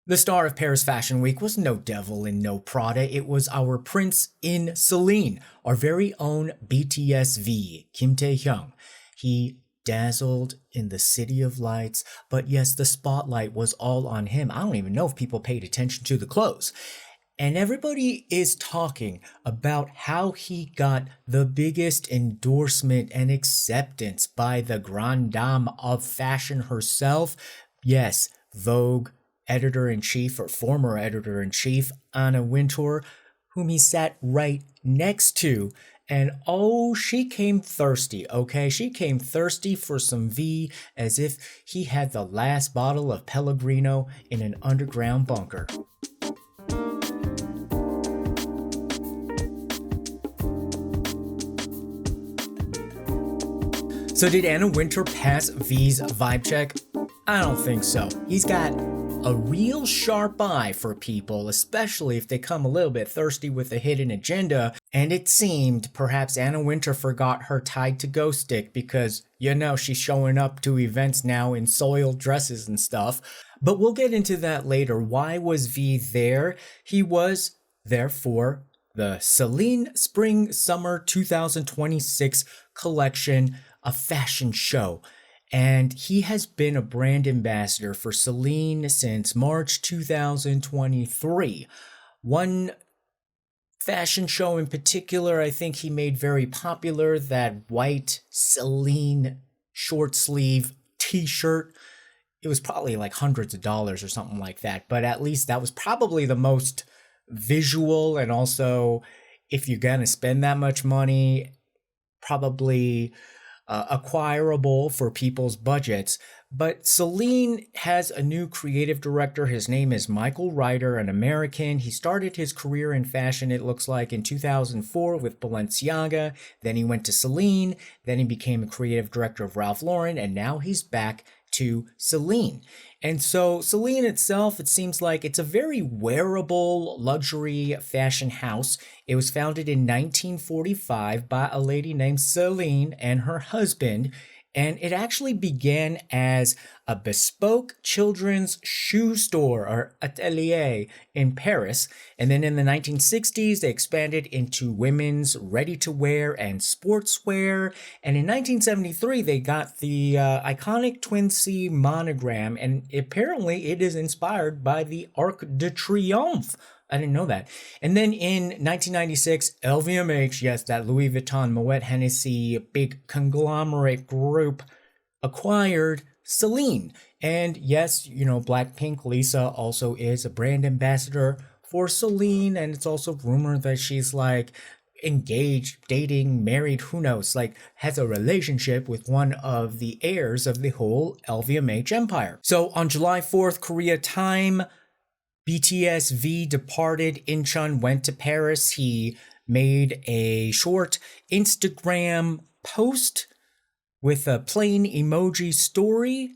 The star of Paris Fashion Week was no devil in no Prada. It was our prince in Celine, our very own BTS V, Kim Taehyung. He dazzled in the city of lights, but yes, the spotlight was all on him. I don't even know if people paid attention to the clothes. And everybody is talking about how he got the biggest endorsement and acceptance by the grande dame of fashion herself. Yes, Vogue editor-in-chief or former editor-in-chief Anna Wintour, whom he sat right next to. And oh, she came thirsty, okay? She came thirsty for some V as if he had the last bottle of Pellegrino in an underground bunker. So did Anna Wintour pass V's vibe check? I don't think so. He's got a real sharp eye for people, especially if they come a little bit thirsty with a hidden agenda, and it seemed perhaps Anna Wintour forgot her tied to go stick because, she's showing up to events now in soiled dresses and stuff. But we'll get into that later. Why was V there? He was there for the Celine Spring Summer 2026 collection, a fashion show. And he has been a brand ambassador for Celine since March 2023. One fashion show in particular, I think he made very popular, that white Celine short sleeve t-shirt. It was probably like hundreds of dollars or something like that, but at least that was probably the most visual, and also if you're gonna spend that much money, probably acquirable for people's budgets. But Celine has a new creative director. His name is Michael Ryder, an American. He started his career in fashion, it looks like, in 2004 with Balenciaga. Then he went to Celine. Then he became a creative director of Ralph Lauren. And now he's back to Celine. And so Celine itself, it seems like it's a very wearable luxury fashion house. It was founded in 1945 by a lady named Celine and her husband. And it actually began as a bespoke children's shoe store or atelier in Paris. And then in the 1960s, they expanded into women's ready-to-wear and sportswear. And in 1973, they got the iconic Twin C monogram. And apparently it is inspired by the Arc de Triomphe. I didn't know that. And then in 1996, LVMH, yes, that Louis Vuitton, Moet Hennessy, big conglomerate group, acquired Celine. And yes, Blackpink Lisa also is a brand ambassador for Celine. And it's also rumored that she's like engaged, dating, married, who knows, like has a relationship with one of the heirs of the whole LVMH empire. So on July 4th, Korea time, BTS V departed. Incheon went to Paris. He made a short Instagram post with a plain emoji story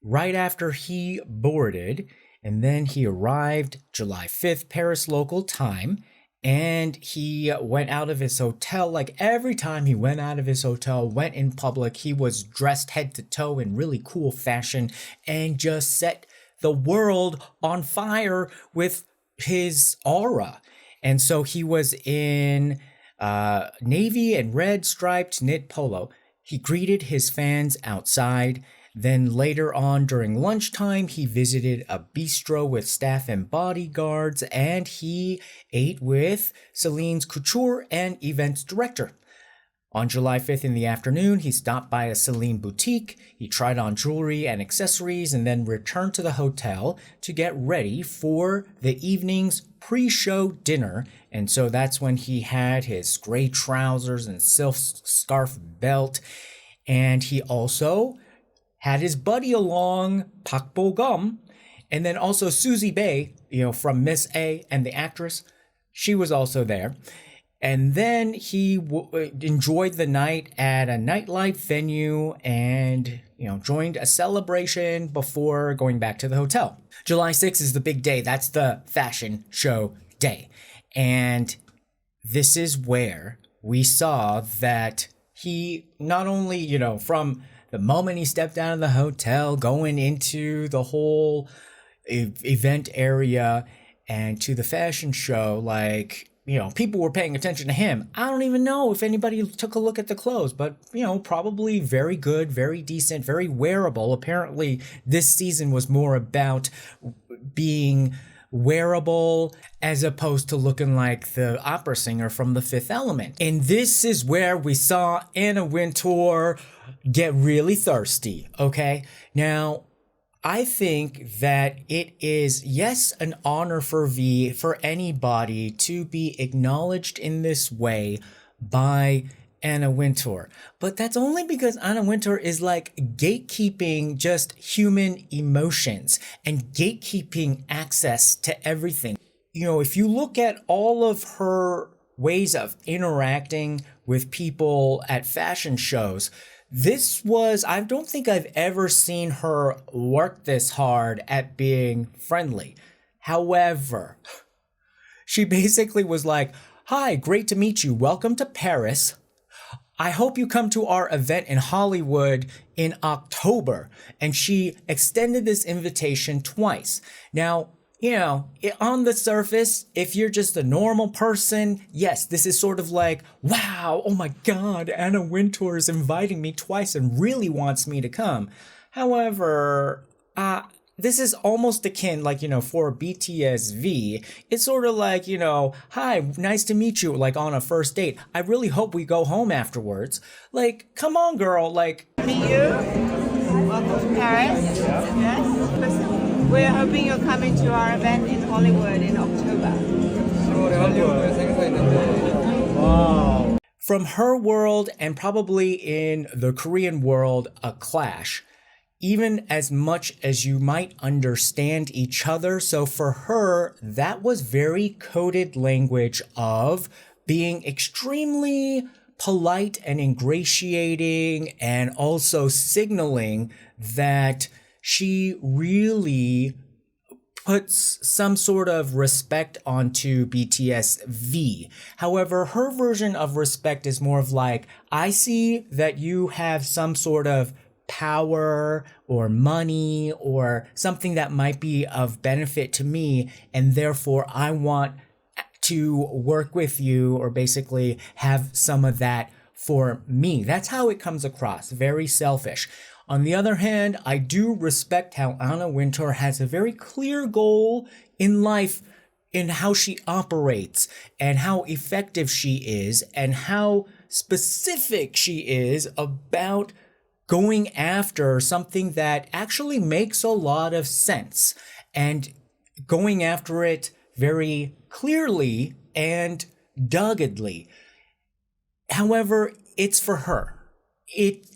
right after he boarded. And then he arrived July 5th, Paris local time. And he went out of his hotel. Like every time he went out of his hotel, went in public, he was dressed head to toe in really cool fashion and just set the world on fire with his aura. And so he was in navy and red striped knit polo. He greeted his fans outside. Then later on during lunchtime, he visited a bistro with staff and bodyguards, and he ate with Celine's couture and events director. On July 5th in the afternoon, he stopped by a Celine boutique. He tried on jewelry and accessories and then returned to the hotel to get ready for the evening's pre-show dinner. And so that's when he had his gray trousers and silk scarf belt. And he also had his buddy along, Park Bo-gum, and then also Susie Bay, from Miss A and the actress. She was also there. And then he enjoyed the night at a nightlife venue and, joined a celebration before going back to the hotel. July 6th is the big day. That's the fashion show day. And this is where we saw that he not only, from the moment he stepped out of the hotel, going into the whole event area and to the fashion show, like, people were paying attention to him. I don't even know if anybody took a look at the clothes, but, probably very good, very decent, very wearable. Apparently, this season was more about being wearable as opposed to looking like the opera singer from The Fifth Element. And this is where we saw Anna Wintour get really thirsty, okay? Now, I think that it is, yes, an honor for V, for anybody to be acknowledged in this way by Anna Wintour. But that's only because Anna Wintour is like gatekeeping just human emotions and gatekeeping access to everything. If you look at all of her ways of interacting with people at fashion shows, I don't think I've ever seen her work this hard at being friendly. However, she basically was like, "Hi, great to meet you. Welcome to Paris. I hope you come to our event in Hollywood in October." And she extended this invitation twice. Now, on the surface, if you're just a normal person, yes, this is sort of like, wow, oh my God, Anna Wintour is inviting me twice and really wants me to come. However, this is almost akin, like, for BTS V, it's sort of like, "Hi, nice to meet you," like on a first date. "I really hope we go home afterwards." Like, come on, girl, like. Meet you. Welcome to Paris. Yes. We're hoping you're coming to our event in Hollywood in October. Wow. From her world and probably in the Korean world, a clash. Even as much as you might understand each other. So for her, that was very coded language of being extremely polite and ingratiating and also signaling that she really puts some sort of respect onto BTS V. However, her version of respect is more of like, I see that you have some sort of power or money or something that might be of benefit to me, and therefore I want to work with you or basically have some of that for me. That's how it comes across, very selfish. On the other hand, I do respect how Anna Wintour has a very clear goal in life in how she operates and how effective she is and how specific she is about going after something that actually makes a lot of sense and going after it very clearly and doggedly. However, it's for her.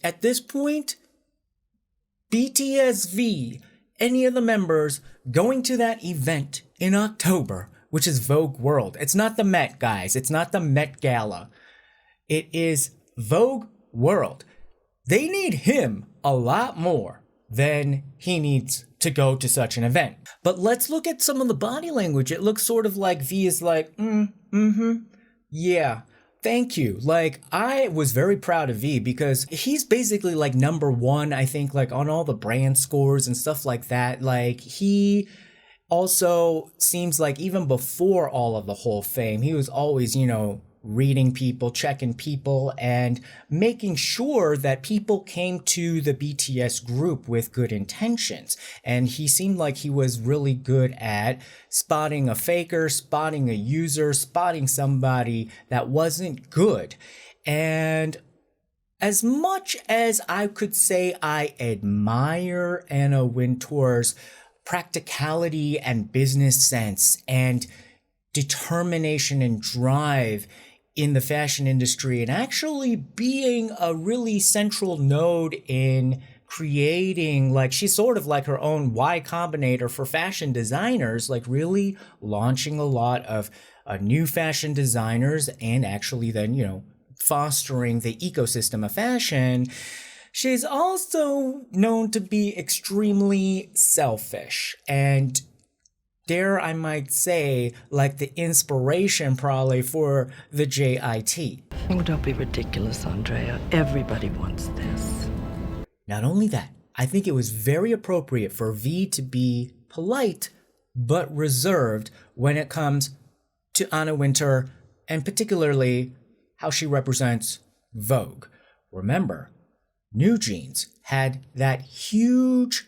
At this point, BTS V, any of the members going to that event in October, which is Vogue World. It's not the Met, guys. It's not the Met Gala. It is Vogue World. They need him a lot more than he needs to go to such an event. But let's look at some of the body language. It looks sort of like V is like, yeah. Thank you. Like, I was very proud of V because he's basically like number one, I think, like on all the brand scores and stuff like that. Like, he also seems like even before all of the whole fame, he was always, reading people, checking people, and making sure that people came to the BTS group with good intentions. And he seemed like he was really good at spotting a faker, spotting a user, spotting somebody that wasn't good. And as much as I could say I admire Anna Wintour's practicality and business sense and determination and drive in the fashion industry and actually being a really central node in creating, like, she's sort of like her own Y Combinator for fashion designers, like really launching a lot of new fashion designers and actually then, fostering the ecosystem of fashion. She's also known to be extremely selfish and, dare I might say, like the inspiration probably for the JIT. Oh, don't be ridiculous, Andrea. Everybody wants this. Not only that, I think it was very appropriate for V to be polite but reserved when it comes to Anna Wintour and particularly how she represents Vogue. Remember, New Jeans had that huge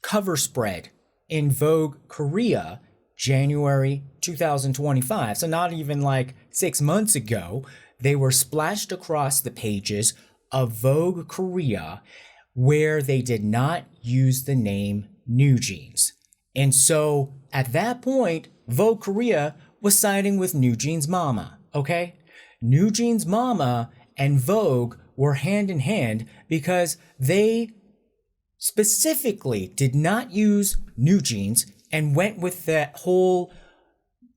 cover spread in Vogue Korea January 2025. So not even like 6 months ago, they were splashed across the pages of Vogue Korea where they did not use the name New Jeans. And so at that point, Vogue Korea was siding with New Jeans Mama, okay? New Jeans Mama and Vogue were hand in hand because they specifically did not use New Jeans and went with that whole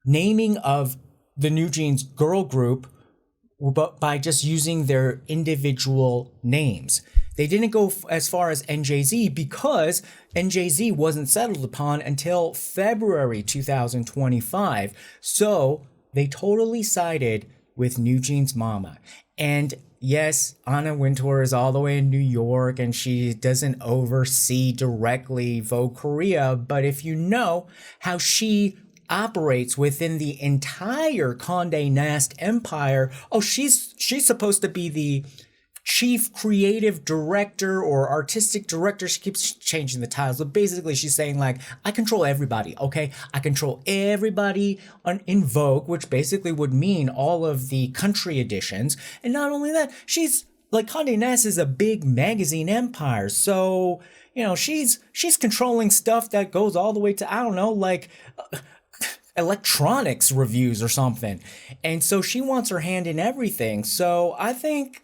naming of the New Jeans girl group by just using their individual names. They didn't go as far as NJZ because NJZ wasn't settled upon until February 2025. So they totally sided with New Jeans Mama. And yes, Anna Wintour is all the way in New York and she doesn't oversee directly Vogue Korea. But if you know how she operates within the entire Condé Nast empire, oh, she's supposed to be the chief creative director or artistic director. She keeps changing the titles, but basically she's saying like, I control everybody, okay? I control everybody in Vogue, which basically would mean all of the country editions. And not only that, she's like, Condé Nast is a big magazine empire. So, you know, she's controlling stuff that goes all the way to, I don't know, like electronics reviews or something. And so she wants her hand in everything. So I think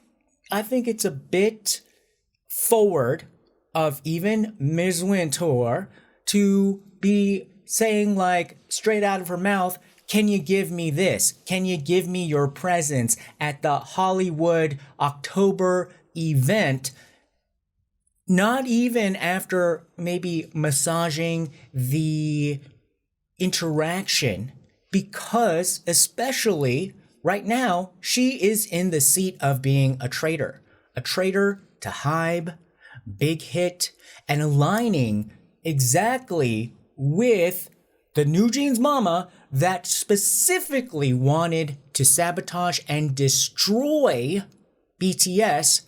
it's a bit forward of even Ms. Wintour to be saying like straight out of her mouth, can you give me this? Can you give me your presence at the Hollywood October event? Not even after maybe massaging the interaction, because especially right now, she is in the seat of being a traitor to Hybe, Big Hit, and aligning exactly with the New Jeans Mama that specifically wanted to sabotage and destroy BTS.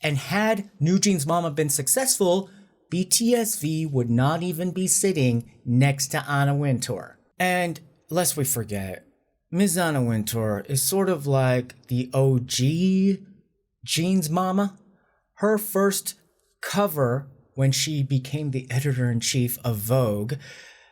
And had New Jeans Mama been successful, BTS V would not even be sitting next to Anna Wintour. And lest we forget, Ms. Anna Wintour is sort of like the OG Jeans Mama. Her first cover when she became the editor-in-chief of Vogue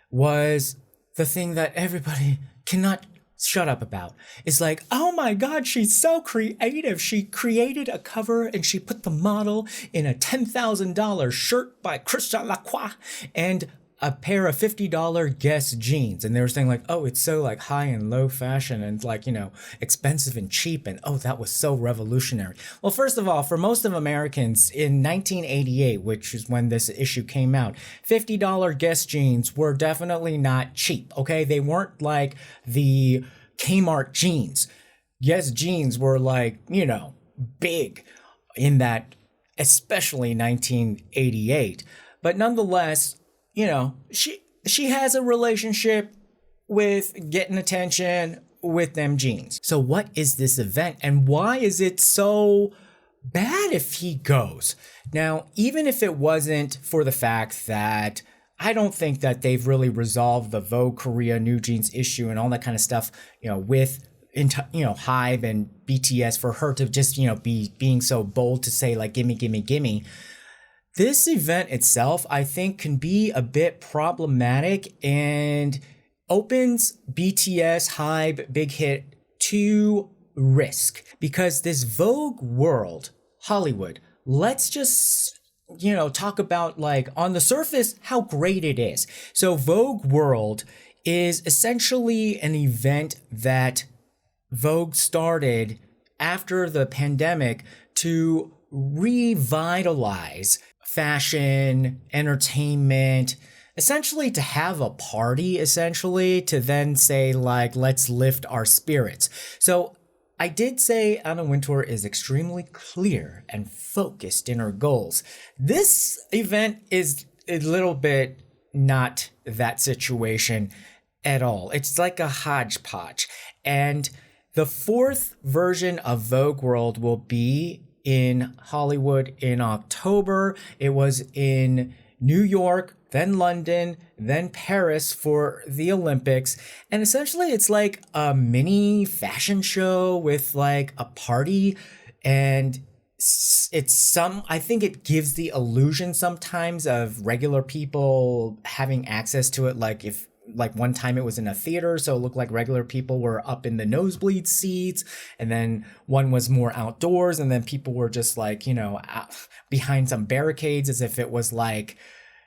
was the thing that everybody cannot shut up about. It's like, oh my God, she's so creative. She created a cover and she put the model in a $10,000 shirt by Christian Lacroix and a pair of $50 Guess jeans. And they were saying like, oh, it's so like high and low fashion and like, you know, expensive and cheap. And oh, that was so revolutionary. Well, first of all, for most of Americans in 1988, which is when this issue came out, $50 Guess jeans were definitely not cheap. Okay. They weren't like the Kmart jeans. Guess jeans were like, you know, big in that, especially 1988. But nonetheless, you know, she has a relationship with getting attention with them jeans. So what is this event and why is it so bad if he goes? Now, even if it wasn't for the fact that I don't think that they've really resolved the Vogue Korea New Jeans issue and all that kind of stuff, you know, with, you know, Hybe and BTS for her to just, you know, being so bold to say like, gimme, gimme, gimme. This event itself, I think, can be a bit problematic and opens BTS, Hybe, Big Hit to risk because this Vogue World, Hollywood, let's just, you know, talk about like on the surface how great it is. So Vogue World is essentially an event that Vogue started after the pandemic to revitalize fashion, entertainment, essentially to have a party, essentially to then say like, let's lift our spirits. So I did say Anna Wintour is extremely clear and focused in her goals. This event is a little bit not that situation at all. It's like a hodgepodge. And the fourth version of Vogue World will be in Hollywood in October. It was in New York, then London, then Paris for the Olympics. And essentially it's like a mini fashion show with like a party, and I think it gives the illusion sometimes of regular people having access to it. Like one time it was in a theater, so it looked like regular people were up in the nosebleed seats, and then one was more outdoors, and then people were just like, behind some barricades as if it was like,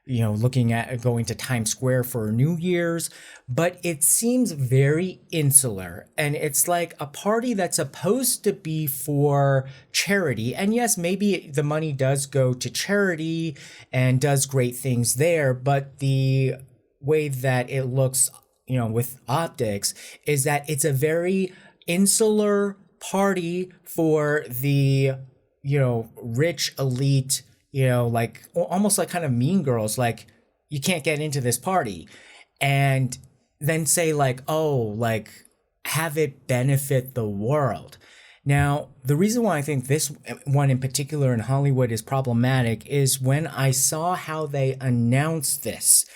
looking at going to Times Square for New Year's. But it seems very insular, and it's like a party that's supposed to be for charity. And yes, maybe the money does go to charity and does great things there, but the way that it looks, with optics, is that it's a very insular party for the, rich elite, like almost like kind of Mean Girls, like you can't get into this party, and then say like, oh, like have it benefit the world. Now, the reason why I think this one in particular in Hollywood is problematic is when I saw how they announced this.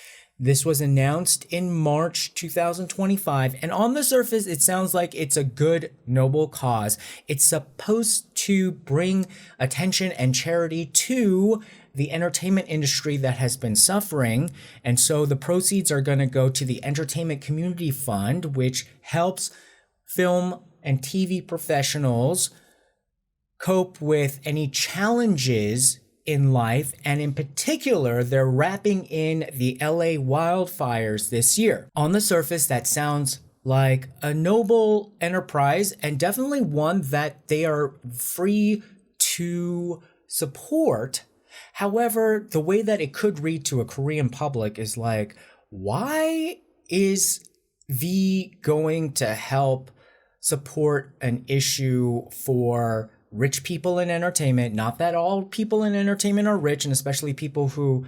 This was announced in March 2025, and on the surface, it sounds like it's a good, noble cause. It's supposed to bring attention and charity to the entertainment industry that has been suffering, and so the proceeds are going to go to the Entertainment Community Fund, which helps film and TV professionals cope with any challenges in life, and in particular, they're wrapping in the LA wildfires this year. On the surface, that sounds like a noble enterprise, and definitely one that they are free to support. However, the way that it could read to a Korean public is like, why is V going to help support an issue for rich people in entertainment? Not that all people in entertainment are rich, and especially people who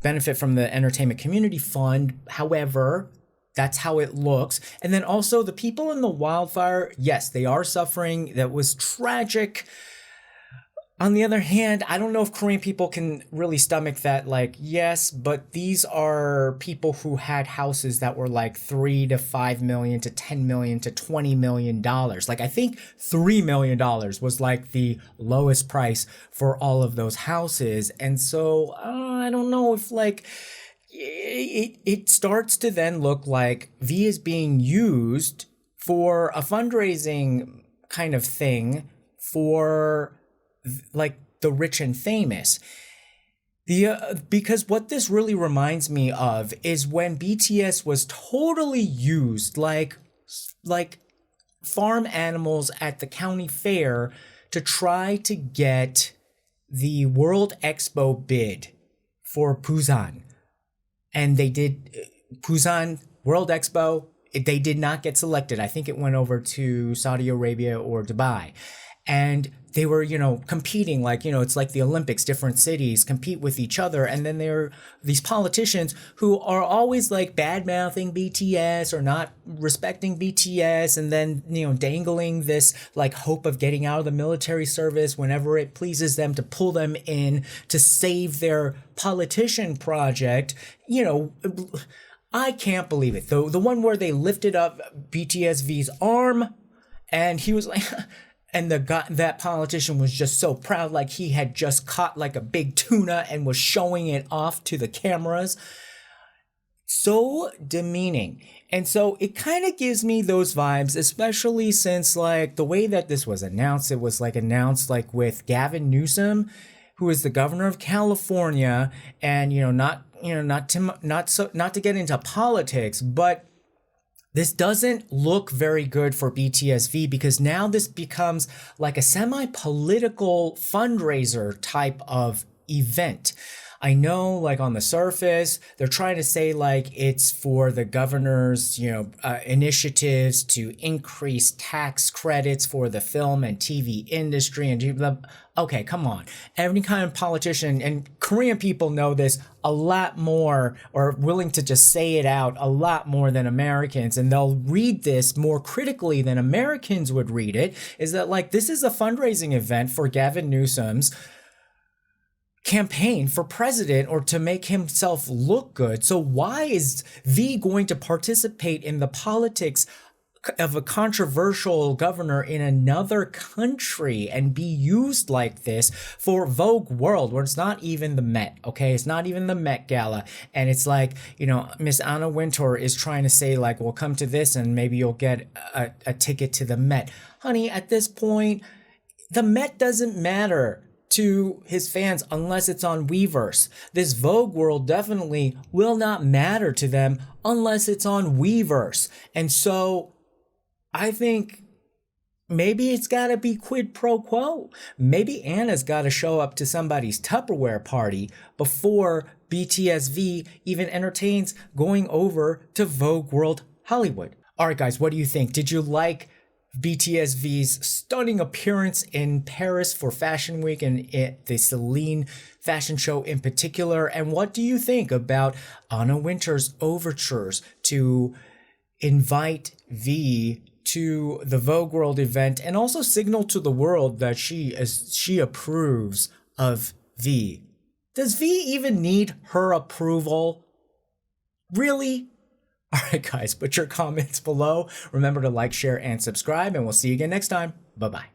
benefit from the Entertainment Community Fund. However, that's how it looks. And then also the people in the wildfire, yes, they are suffering. That was tragic. On the other hand, I don't know if Korean people can really stomach that. Like, yes, but these are people who had houses that were like $3 to $5 million to $10 million to $20 million. Like, I think $3 million was like the lowest price for all of those houses. And so I don't know if like it starts to then look like V is being used for a fundraising kind of thing for like the rich and famous. Because what this really reminds me of is when BTS was totally used like farm animals at the county fair to try to get the World Expo bid for Busan. And they did Busan World Expo. They did not get selected. I think it went over to Saudi Arabia or Dubai. And they were, competing like, it's like the Olympics, different cities compete with each other. And then there are these politicians who are always like bad mouthing BTS or not respecting BTS. And then, dangling this like hope of getting out of the military service whenever it pleases them to pull them in to save their politician project. I can't believe it. The one where they lifted up BTS V's arm and he was like, and that politician was just so proud, like he had just caught like a big tuna and was showing it off to the cameras. So demeaning. And so it kind of gives me those vibes, especially since like the way that this was announced, it was like announced like with Gavin Newsom, who is the governor of California, and not to get into politics, but this doesn't look very good for BTS V, because now this becomes like a semi-political fundraiser type of event. I know, like, on the surface, they're trying to say, like, it's for the governor's, initiatives to increase tax credits for the film and TV industry and okay, come on. Every kind of politician, and Korean people know this a lot more, or willing to just say it out a lot more than Americans, and they'll read this more critically than Americans would read it, is that, like, this is a fundraising event for Gavin Newsom's campaign for president, or to make himself look good. So why is V going to participate in the politics of a controversial governor in another country and be used like this for Vogue World, where it's not even the Met, okay? It's not even the Met Gala. And it's like, Miss Anna Wintour is trying to say, like, well, come to this and maybe you'll get a ticket to the Met. Honey, at this point, the Met doesn't matter to his fans unless it's on Weverse. This Vogue World definitely will not matter to them unless it's on Weverse. And so I think maybe it's got to be quid pro quo. Maybe Anna's got to show up to somebody's Tupperware party before BTS V even entertains going over to Vogue World Hollywood. All right, guys, what do you think? Did you like BTS V's stunning appearance in Paris for Fashion Week and the Celine fashion show in particular? And what do you think about Anna Wintour's overtures to invite V to the Vogue World event and also signal to the world that she approves of V? Does V even need her approval? Really? All right, guys, put your comments below. Remember to like, share, and subscribe, and we'll see you again next time. Bye-bye.